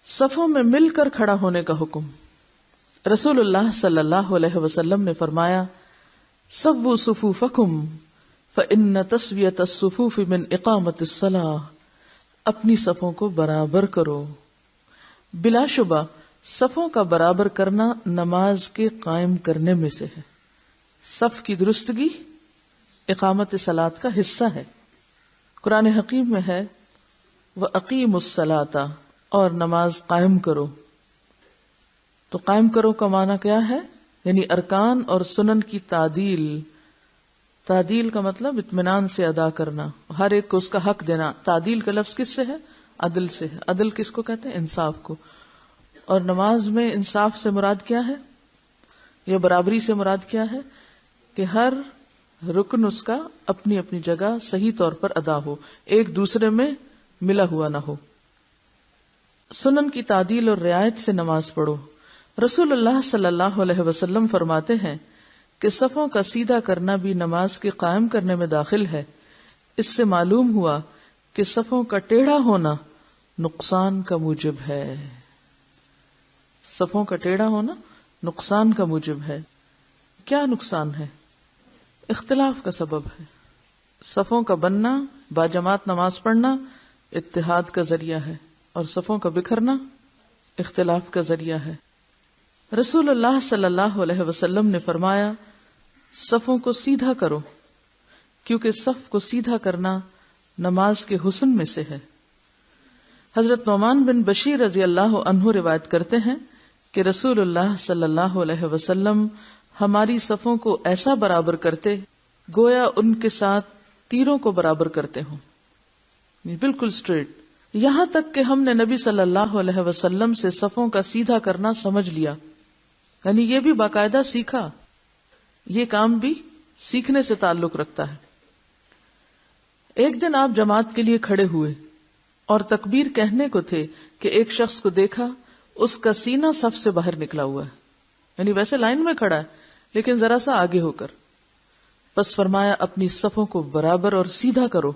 صفوں میں مل کر کھڑا ہونے کا حکم. رسول اللہ صلی اللہ علیہ وسلم نے فرمایا سووا صفوفکم فإن تسویۃ الصفوف من اقامت الصلاۃ. اپنی صفوں کو برابر کرو. بلا شبہ صفوں کا برابر کرنا نماز کے قائم کرنے میں سے ہے. صف کی درستگی اقامت صلاۃ کا حصہ ہے. قرآن حکیم میں ہے وَأَقِیمُوا الصَّلَاةَ، اور نماز قائم کرو. تو قائم کرو کا معنی کیا ہے؟ یعنی ارکان اور سنن کی تعدیل. تعدیل کا مطلب اطمینان سے ادا کرنا، ہر ایک کو اس کا حق دینا. تعدیل کا لفظ کس سے ہے؟ عدل سے ہے. عدل کس کو کہتے ہیں؟ انصاف کو. اور نماز میں انصاف سے مراد کیا ہے؟ یا برابری سے مراد کیا ہے؟ کہ ہر رکن اس کا اپنی اپنی جگہ صحیح طور پر ادا ہو، ایک دوسرے میں ملا ہوا نہ ہو. سنن کی تعدیل اور رعایت سے نماز پڑھو. رسول اللہ صلی اللہ علیہ وسلم فرماتے ہیں کہ صفوں کا سیدھا کرنا بھی نماز کے قائم کرنے میں داخل ہے. اس سے معلوم ہوا کہ صفوں کا ٹیڑھا ہونا نقصان کا موجب ہے. صفوں کا ٹیڑھا ہونا نقصان کا موجب ہے. کیا نقصان ہے؟ اختلاف کا سبب ہے. صفوں کا بننا، باجماعت نماز پڑھنا اتحاد کا ذریعہ ہے، اور صفوں کا بکھرنا اختلاف کا ذریعہ ہے. رسول اللہ صلی اللہ علیہ وسلم نے فرمایا صفوں کو سیدھا کرو، کیونکہ صف کو سیدھا کرنا نماز کے حسن میں سے ہے. حضرت نعمان بن بشیر رضی اللہ عنہ روایت کرتے ہیں کہ رسول اللہ صلی اللہ علیہ وسلم ہماری صفوں کو ایسا برابر کرتے گویا ان کے ساتھ تیروں کو برابر کرتے ہوں، بالکل سٹریٹ. یہاں تک کہ ہم نے نبی صلی اللہ علیہ وسلم سے صفوں کا سیدھا کرنا سمجھ لیا. یعنی یہ بھی باقاعدہ سیکھا. یہ کام بھی سیکھنے سے تعلق رکھتا ہے. ایک دن آپ جماعت کے لیے کھڑے ہوئے اور تکبیر کہنے کو تھے کہ ایک شخص کو دیکھا، اس کا سینہ صف سے باہر نکلا ہوا ہے. یعنی ویسے لائن میں کھڑا ہے لیکن ذرا سا آگے ہو کر. پس فرمایا اپنی صفوں کو برابر اور سیدھا کرو،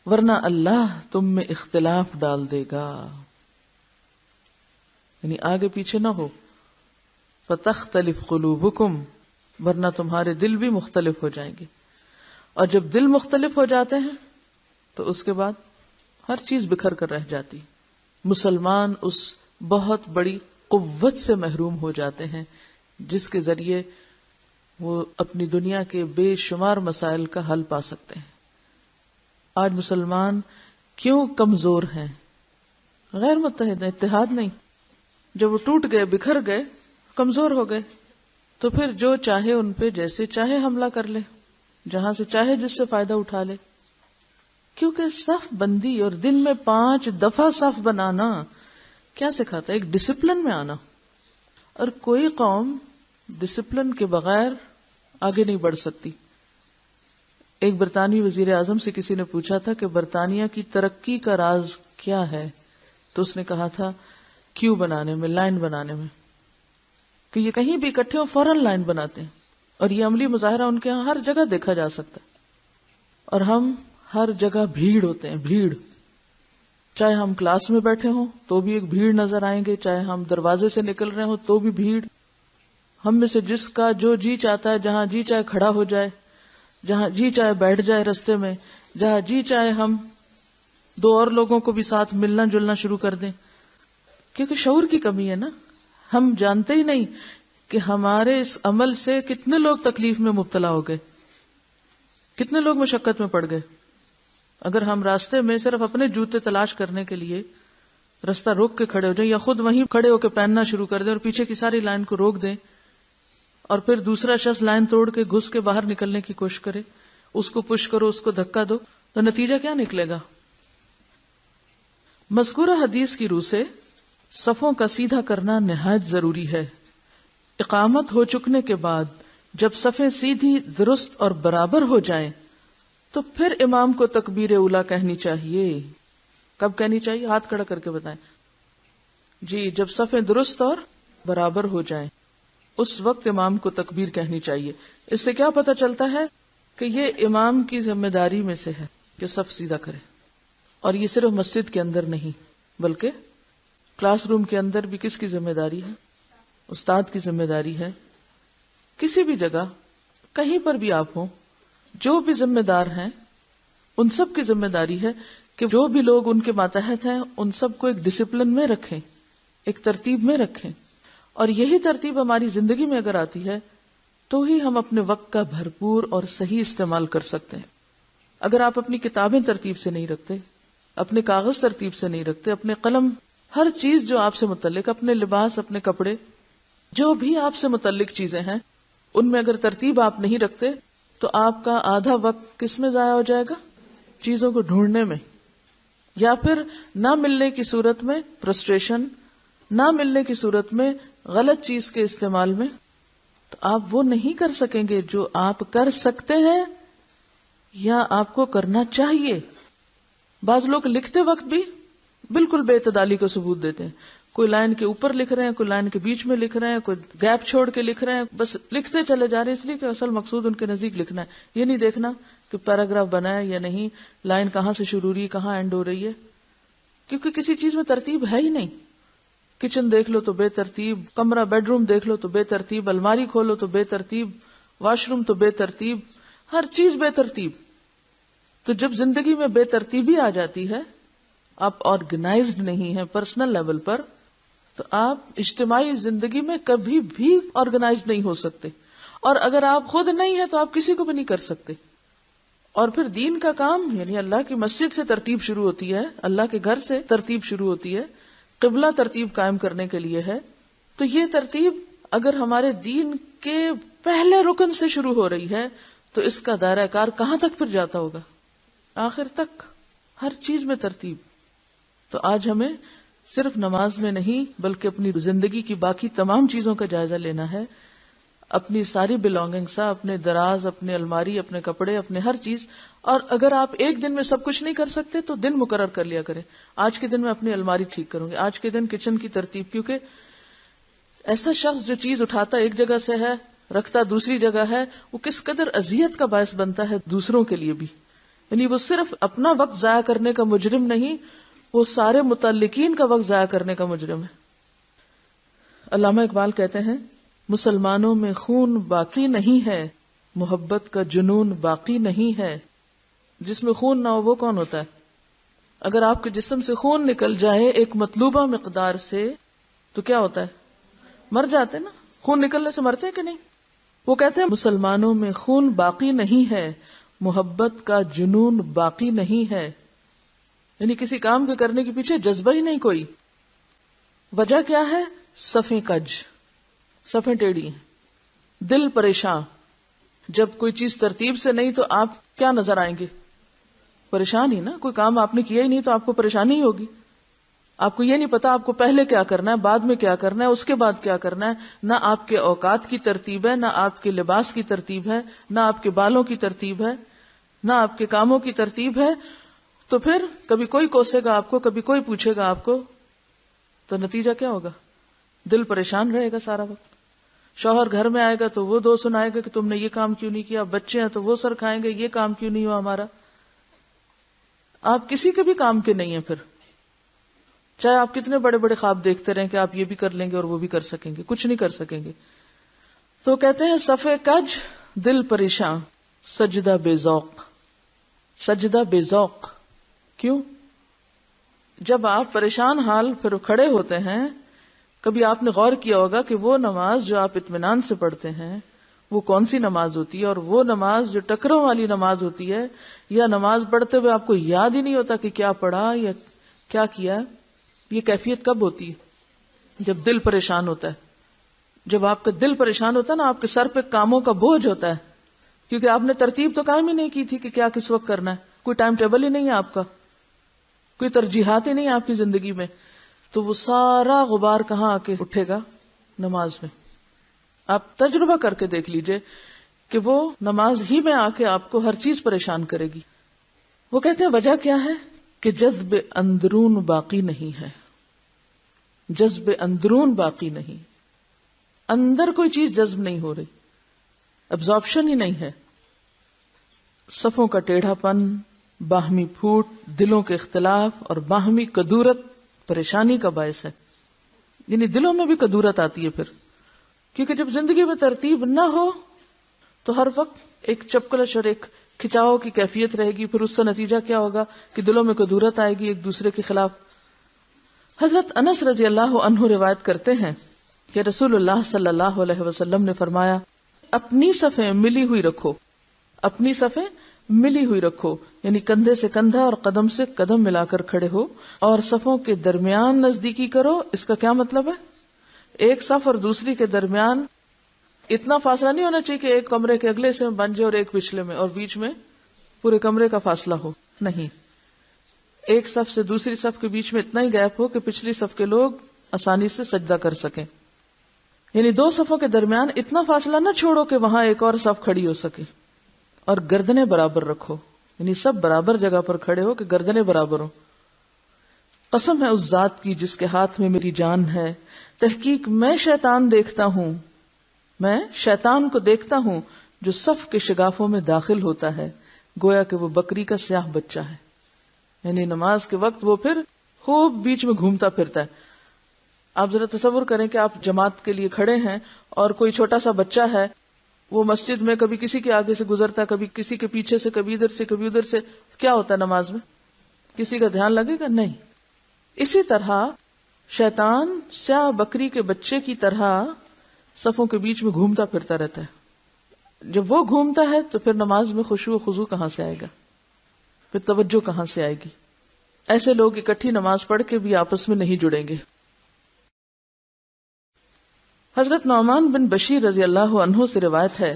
ورنہ اللہ تم میں اختلاف ڈال دے گا. یعنی آگے پیچھے نہ ہو. فَتَخْتَلِفْ قُلُوبُكُمْ، ورنہ تمہارے دل بھی مختلف ہو جائیں گے. اور جب دل مختلف ہو جاتے ہیں تو اس کے بعد ہر چیز بکھر کر رہ جاتی. مسلمان اس بہت بڑی قوت سے محروم ہو جاتے ہیں جس کے ذریعے وہ اپنی دنیا کے بے شمار مسائل کا حل پا سکتے ہیں. آج مسلمان کیوں کمزور ہیں؟ غیر متحد ہیں، اتحاد نہیں. جب وہ ٹوٹ گئے، بکھر گئے، کمزور ہو گئے، تو پھر جو چاہے ان پہ جیسے چاہے حملہ کر لے، جہاں سے چاہے جس سے فائدہ اٹھا لے. کیونکہ صف بندی اور دن میں 5 دفعہ صف بنانا کیا سکھاتا ہے؟ ایک ڈسپلن میں آنا. اور کوئی قوم ڈسپلن کے بغیر آگے نہیں بڑھ سکتی. ایک برطانوی وزیر اعظم سے کسی نے پوچھا تھا کہ برطانیہ کی ترقی کا راز کیا ہے، تو اس نے کہا تھا کیو بنانے میں، لائن بنانے میں. کہ یہ کہیں بھی اکٹھے ہو فوراً لائن بناتے ہیں، اور یہ عملی مظاہرہ ان کے ہاں ہر جگہ دیکھا جا سکتا ہے. اور ہم ہر جگہ بھیڑ ہوتے ہیں، بھیڑ. چاہے ہم کلاس میں بیٹھے ہوں تو بھی ایک بھیڑ نظر آئیں گے، چاہے ہم دروازے سے نکل رہے ہوں تو بھی بھیڑ. ہم میں سے جس کا جو جی چاہتا ہے جہاں جی چاہے کھڑا ہو جائے، جہاں جی چاہے بیٹھ جائے رستے میں، جہاں جی چاہے ہم 2 اور لوگوں کو بھی ساتھ ملنا جلنا شروع کر دیں. کیونکہ شعور کی کمی ہے نا. ہم جانتے ہی نہیں کہ ہمارے اس عمل سے کتنے لوگ تکلیف میں مبتلا ہو گئے، کتنے لوگ مشقت میں پڑ گئے. اگر ہم راستے میں صرف اپنے جوتے تلاش کرنے کے لیے راستہ روک کے کھڑے ہو جائیں، یا خود وہیں کھڑے ہو کے پہننا شروع کر دیں اور پیچھے کی ساری لائن کو روک دیں، اور پھر دوسرا شخص لائن توڑ کے گھس کے باہر نکلنے کی کوشش کرے، اس کو پش کرو، اس کو دھکا دو، تو نتیجہ کیا نکلے گا؟ مذکورہ حدیث کی روح سے صفوں کا سیدھا کرنا نہایت ضروری ہے. اقامت ہو چکنے کے بعد جب صفیں سیدھی، درست اور برابر ہو جائیں تو پھر امام کو تکبیر اولیٰ کہنی چاہیے. کب کہنی چاہیے؟ ہاتھ کھڑا کر کے بتائیں. جی، جب صفیں درست اور برابر ہو جائیں اس وقت امام کو تکبیر کہنی چاہیے. اس سے کیا پتہ چلتا ہے کہ یہ امام کی ذمہ داری میں سے ہے کہ صف سیدھا کرے. اور یہ صرف مسجد کے اندر نہیں بلکہ کلاس روم کے اندر بھی کس کی ذمہ داری ہے؟ استاد کی ذمہ داری ہے. کسی بھی جگہ کہیں پر بھی آپ ہوں، جو بھی ذمہ دار ہیں ان سب کی ذمہ داری ہے کہ جو بھی لوگ ان کے ماتحت ہیں ان سب کو ایک ڈسپلن میں رکھیں، ایک ترتیب میں رکھیں. اور یہی ترتیب ہماری زندگی میں اگر آتی ہے تو ہی ہم اپنے وقت کا بھرپور اور صحیح استعمال کر سکتے ہیں. اگر آپ اپنی کتابیں ترتیب سے نہیں رکھتے، اپنے کاغذ ترتیب سے نہیں رکھتے، اپنے قلم، ہر چیز جو آپ سے متعلق، اپنے لباس، اپنے کپڑے، جو بھی آپ سے متعلق چیزیں ہیں ان میں اگر ترتیب آپ نہیں رکھتے تو آپ کا آدھا وقت کس میں ضائع ہو جائے گا؟ چیزوں کو ڈھونڈنے میں، یا پھر نہ ملنے کی صورت میں فرسٹریشن، نہ ملنے کی صورت میں غلط چیز کے استعمال میں. تو آپ وہ نہیں کر سکیں گے جو آپ کر سکتے ہیں یا آپ کو کرنا چاہیے. بعض لوگ لکھتے وقت بھی بالکل بے اعتدالی کو ثبوت دیتے ہیں. کوئی لائن کے اوپر لکھ رہے ہیں، کوئی لائن کے بیچ میں لکھ رہے ہیں، کوئی گیپ چھوڑ کے لکھ رہے ہیں، بس لکھتے چلے جا رہے ہیں، اس لیے کہ اصل مقصود ان کے نزدیک لکھنا ہے. یہ نہیں دیکھنا کہ پیراگراف بنا ہے یا نہیں، لائن کہاں سے شروع ہو رہی ہے، کہاں اینڈ ہو رہی ہے. کیونکہ کسی چیز میں ترتیب ہے ہی نہیں. کچن دیکھ لو تو بے ترتیب، کمرہ بیڈ روم دیکھ لو تو بے ترتیب، الماری کھولو تو بے ترتیب، واش روم تو بے ترتیب، ہر چیز بے ترتیب. تو جب زندگی میں بے ترتیبی آ جاتی ہے، آپ آرگنائزڈ نہیں ہیں پرسنل لیول پر، تو آپ اجتماعی زندگی میں کبھی بھی آرگنائزڈ نہیں ہو سکتے. اور اگر آپ خود نہیں ہیں تو آپ کسی کو بھی نہیں کر سکتے. اور پھر دین کا کام، یعنی اللہ کی مسجد سے ترتیب شروع ہوتی ہے، اللہ کے گھر سے ترتیب شروع ہوتی ہے، قبلہ ترتیب قائم کرنے کے لیے ہے. تو یہ ترتیب اگر ہمارے دین کے پہلے رکن سے شروع ہو رہی ہے تو اس کا دائرہ کار کہاں تک پھر جاتا ہوگا؟ آخر تک. ہر چیز میں ترتیب. تو آج ہمیں صرف نماز میں نہیں بلکہ اپنی زندگی کی باقی تمام چیزوں کا جائزہ لینا ہے. اپنی ساری بلانگنگس، اپنے دراز، اپنے الماری، اپنے کپڑے، اپنے ہر چیز. اور اگر آپ ایک دن میں سب کچھ نہیں کر سکتے تو دن مقرر کر لیا کریں. آج کے دن میں اپنی الماری ٹھیک کروں گی، آج کے دن کچن کی ترتیب. کیونکہ ایسا شخص جو چیز اٹھاتا ایک جگہ سے ہے رکھتا دوسری جگہ ہے، وہ کس قدر اذیت کا باعث بنتا ہے دوسروں کے لیے بھی. یعنی وہ صرف اپنا وقت ضائع کرنے کا مجرم نہیں، وہ سارے متعلقین کا وقت ضائع کرنے کا مجرم ہے. علامہ اقبال کہتے ہیں، مسلمانوں میں خون باقی نہیں ہے، محبت کا جنون باقی نہیں ہے. جس میں خون نہ ہو وہ کون ہوتا ہے؟ اگر آپ کے جسم سے خون نکل جائے ایک مطلوبہ مقدار سے تو کیا ہوتا ہے؟ مر جاتے نا. خون نکلنے سے مرتے ہیں کہ نہیں؟ وہ کہتے ہیں مسلمانوں میں خون باقی نہیں ہے، محبت کا جنون باقی نہیں ہے. یعنی کسی کام کے کرنے کے پیچھے جذبہ ہی نہیں کوئی. وجہ کیا ہے؟ صفیں کج، صفیں ٹیڑھی ہیں، دل پریشان. جب کوئی چیز ترتیب سے نہیں تو آپ کیا نظر آئیں گے؟ پریشان ہی نا. کوئی کام آپ نے کیا ہی نہیں تو آپ کو پریشانی ہی ہوگی. آپ کو یہ نہیں پتا آپ کو پہلے کیا کرنا ہے، بعد میں کیا کرنا ہے، اس کے بعد کیا کرنا ہے. نہ آپ کے اوقات کی ترتیب ہے، نہ آپ کے لباس کی ترتیب ہے، نہ آپ کے بالوں کی ترتیب ہے، نہ آپ کے کاموں کی ترتیب ہے. تو پھر کبھی کوئی کوسے گا آپ کو، کبھی کوئی پوچھے گا آپ کو، تو نتیجہ کیا ہوگا؟ دل پریشان رہے گا سارا وقت. شوہر گھر میں آئے گا تو وہ دو سنائے گا کہ تم نے یہ کام کیوں نہیں کیا. بچے ہیں تو وہ سر کھائیں گے یہ کام کیوں نہیں ہوا ہمارا. آپ کسی کے بھی کام کے نہیں ہیں. پھر چاہے آپ کتنے بڑے بڑے خواب دیکھتے رہیں کہ آپ یہ بھی کر لیں گے اور وہ بھی کر سکیں گے، کچھ نہیں کر سکیں گے. تو کہتے ہیں صفے کج دل پریشان، سجدہ بے ذوق. سجدہ بے ذوق کیوں؟ جب آپ پریشان حال پھر کھڑے ہوتے ہیں، کبھی آپ نے غور کیا ہوگا کہ وہ نماز جو آپ اطمینان سے پڑھتے ہیں وہ کون سی نماز ہوتی ہے، اور وہ نماز جو ٹکروں والی نماز ہوتی ہے، یا نماز پڑھتے ہوئے آپ کو یاد ہی نہیں ہوتا کہ کیا پڑھا یا کیا کیا. یہ کیفیت کب ہوتی ہے؟ جب دل پریشان ہوتا ہے. جب آپ کا دل پریشان ہوتا ہے نا، آپ کے سر پہ کاموں کا بوجھ ہوتا ہے، کیونکہ آپ نے ترتیب تو قائم ہی نہیں کی تھی کہ کیا کس وقت کرنا ہے. کوئی ٹائم ٹیبل ہی نہیں ہے آپ کا، کوئی ترجیحات ہی نہیں ہے آپ کی زندگی میں. تو وہ سارا غبار کہاں آ کے اٹھے گا؟ نماز میں. آپ تجربہ کر کے دیکھ لیجئے کہ وہ نماز ہی میں آ کے آپ کو ہر چیز پریشان کرے گی. وہ کہتے ہیں وجہ کیا ہے؟ کہ جذب اندرون باقی نہیں ہے. جذب اندرون باقی نہیں، اندر کوئی چیز جذب نہیں ہو رہی، ابزارپشن ہی نہیں ہے. صفوں کا ٹیڑھا پن، باہمی پھوٹ، دلوں کے اختلاف اور باہمی کدورت پریشانی کا باعث ہے. یعنی دلوں میں بھی کدورت آتی ہے پھر، کیونکہ جب زندگی میں ترتیب نہ ہو تو ہر وقت ایک چپکلش اور ایک کھچاؤ کی کیفیت رہے گی. پھر اس کا نتیجہ کیا ہوگا کہ دلوں میں کدورت آئے گی ایک دوسرے کے خلاف. حضرت انس رضی اللہ عنہ روایت کرتے ہیں کہ رسول اللہ صلی اللہ علیہ وسلم نے فرمایا، اپنی صفیں ملی ہوئی رکھو، اپنی صفیں ملی ہوئی رکھو، یعنی کندھے سے کندھا اور قدم سے قدم ملا کر کھڑے ہو، اور صفوں کے درمیان نزدیکی کرو. اس کا کیا مطلب ہے؟ ایک صف اور دوسری کے درمیان اتنا فاصلہ نہیں ہونا چاہیے کہ ایک کمرے کے اگلے سے بن جائے اور ایک پچھلے میں، اور بیچ میں پورے کمرے کا فاصلہ ہو. نہیں، ایک صف سے دوسری صف کے بیچ میں اتنا ہی گیپ ہو کہ پچھلی صف کے لوگ آسانی سے سجدہ کر سکیں. یعنی دو صفوں کے درمیان اتنا فاصلہ نہ چھوڑو کہ وہاں ایک اور صف کھڑی ہو سکے. اور گردنیں برابر رکھو، یعنی سب برابر جگہ پر کھڑے ہو کہ گردنیں برابر ہو. قسم ہے اس ذات کی جس کے ہاتھ میں میری جان ہے، تحقیق میں شیطان دیکھتا ہوں، میں شیطان کو دیکھتا ہوں جو صف کے شگافوں میں داخل ہوتا ہے گویا کہ وہ بکری کا سیاہ بچہ ہے. یعنی نماز کے وقت وہ پھر خوب بیچ میں گھومتا پھرتا ہے. آپ ذرا تصور کریں کہ آپ جماعت کے لیے کھڑے ہیں اور کوئی چھوٹا سا بچہ ہے، وہ مسجد میں کبھی کسی کے آگے سے گزرتا ہے، کبھی کسی کے پیچھے سے، کبھی ادھر سے کبھی ادھر سے. کیا ہوتا ہے نماز میں؟ کسی کا دھیان لگے گا؟ نہیں. اسی طرح شیطان سیاہ بکری کے بچے کی طرح صفوں کے بیچ میں گھومتا پھرتا رہتا ہے. جب وہ گھومتا ہے تو پھر نماز میں خشوع و خضوع کہاں سے آئے گا؟ پھر توجہ کہاں سے آئے گی؟ ایسے لوگ اکٹھی نماز پڑھ کے بھی آپس میں نہیں جڑیں گے. حضرت نعمان بن بشیر رضی اللہ عنہ سے روایت ہے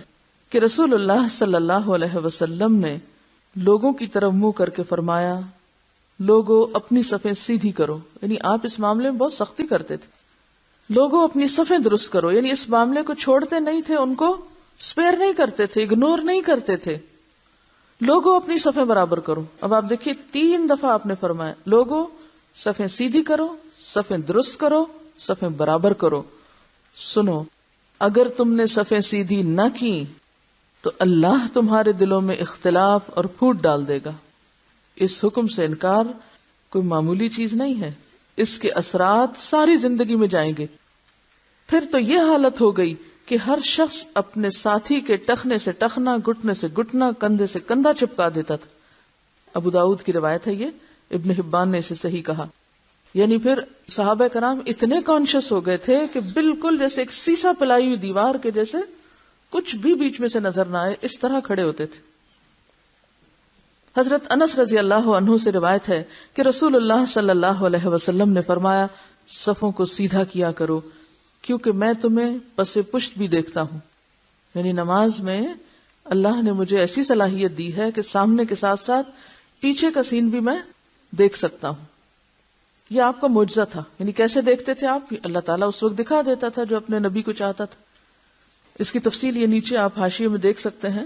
کہ رسول اللہ صلی اللہ علیہ وسلم نے لوگوں کی طرف منہ کر کے فرمایا، لوگوں اپنی صفیں سیدھی کرو. یعنی آپ اس معاملے میں بہت سختی کرتے تھے. لوگوں اپنی صفیں درست کرو، یعنی اس معاملے کو چھوڑتے نہیں تھے، ان کو سپیئر نہیں کرتے تھے، اگنور نہیں کرتے تھے. لوگوں اپنی صفیں برابر کرو. اب آپ دیکھیے 3 دفعہ آپ نے فرمایا، لوگوں صفیں سیدھی کرو، صفیں درست کرو، صفیں برابر کرو. سنو، اگر تم نے صفیں سیدھی نہ کی تو اللہ تمہارے دلوں میں اختلاف اور پھوٹ ڈال دے گا. اس حکم سے انکار کوئی معمولی چیز نہیں ہے، اس کے اثرات ساری زندگی میں جائیں گے. پھر تو یہ حالت ہو گئی کہ ہر شخص اپنے ساتھی کے ٹخنے سے ٹخنا، گھٹنے سے گھٹنا، کندھے سے کندھا چپکا دیتا تھا. ابو داؤد کی روایت ہے یہ، ابن حبان نے اسے صحیح کہا. یعنی پھر صحابہ کرام اتنے کانشیس ہو گئے تھے کہ بالکل جیسے ایک سیسا پلائی ہوئی دیوار کے جیسے کچھ بھی بیچ میں سے نظر نہ آئے، اس طرح کھڑے ہوتے تھے. حضرت انس رضی اللہ عنہ سے روایت ہے کہ رسول اللہ صلی اللہ علیہ وسلم نے فرمایا، صفوں کو سیدھا کیا کرو کیونکہ میں تمہیں پس پشت بھی دیکھتا ہوں. یعنی نماز میں اللہ نے مجھے ایسی صلاحیت دی ہے کہ سامنے کے ساتھ ساتھ پیچھے کا سین بھی میں دیکھ سکتا ہوں. یہ آپ کا معجزہ تھا. یعنی کیسے دیکھتے تھے آپ؟ اللہ تعالیٰ اس وقت دکھا دیتا تھا جو اپنے نبی کو چاہتا تھا. اس کی تفصیل یہ نیچے آپ حاشیے میں دیکھ سکتے ہیں.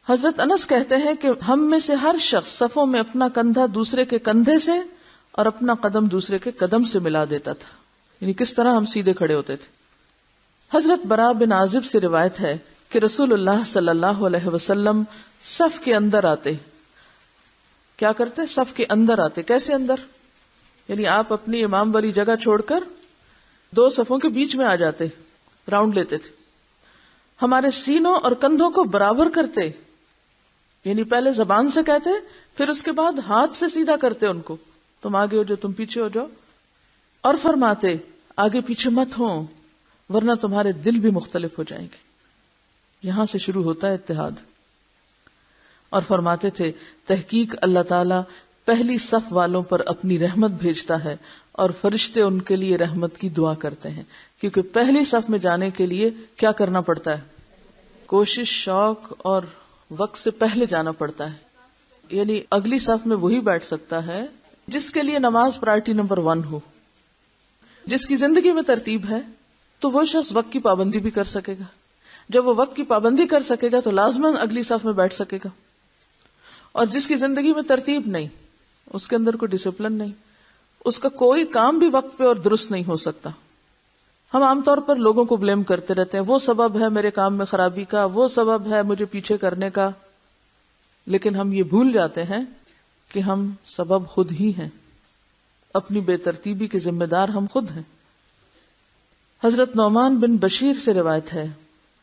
حضرت انس کہتے ہیں کہ ہم میں سے ہر شخص صفوں میں اپنا کندھا دوسرے کے کندھے سے اور اپنا قدم دوسرے کے قدم سے ملا دیتا تھا. یعنی کس طرح ہم سیدھے کھڑے ہوتے تھے. حضرت براء بن عازب سے روایت ہے کہ رسول اللہ صلی اللہ علیہ وسلم صف کے اندر آتے. کیا کرتے؟ صف کے اندر آتے. کیسے اندر؟ یعنی آپ اپنی امام والی جگہ چھوڑ کر 2 صفوں کے بیچ میں آ جاتے، راؤنڈ لیتے تھے. ہمارے سینوں اور کندھوں کو برابر کرتے، یعنی پہلے زبان سے کہتے، پھر اس کے بعد ہاتھ سے سیدھا کرتے ان کو، تم آگے ہو جاؤ، تم پیچھے ہو جاؤ. اور فرماتے آگے پیچھے مت ہوں ورنہ تمہارے دل بھی مختلف ہو جائیں گے. یہاں سے شروع ہوتا ہے اتحاد. اور فرماتے تھے تحقیق اللہ تعالیٰ پہلی صف والوں پر اپنی رحمت بھیجتا ہے اور فرشتے ان کے لیے رحمت کی دعا کرتے ہیں. کیونکہ پہلی صف میں جانے کے لیے کیا کرنا پڑتا ہے؟ کوشش، شوق اور وقت سے پہلے جانا پڑتا ہے. یعنی اگلی صف میں وہی بیٹھ سکتا ہے جس کے لیے نماز پرائرٹی نمبر 1 ہو، جس کی زندگی میں ترتیب ہے. تو وہ شخص وقت کی پابندی بھی کر سکے گا. جب وہ وقت کی پابندی کر سکے گا تو لازماً اگلی صف میں بیٹھ سکے گا. اور جس کی زندگی میں ترتیب نہیں، اس کے اندر کوئی ڈسپلن نہیں، اس کا کوئی کام بھی وقت پہ اور درست نہیں ہو سکتا. ہم عام طور پر لوگوں کو بلیم کرتے رہتے ہیں، وہ سبب ہے میرے کام میں خرابی کا، وہ سبب ہے مجھے پیچھے کرنے کا. لیکن ہم یہ بھول جاتے ہیں کہ ہم سبب خود ہی ہیں. اپنی بے ترتیبی کے ذمہ دار ہم خود ہیں۔ حضرت نعمان بن بشیر سے روایت ہے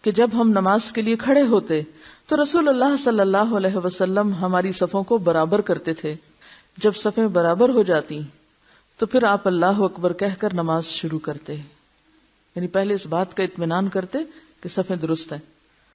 کہ جب ہم نماز کے لیے کھڑے ہوتے تو رسول اللہ صلی اللہ علیہ وسلم ہماری صفوں کو برابر کرتے تھے۔ جب صفیں برابر ہو جاتی تو پھر آپ اللہ اکبر کہہ کر نماز شروع کرتے، یعنی پہلے اس بات کا اطمینان کرتے کہ صفیں درست ہیں۔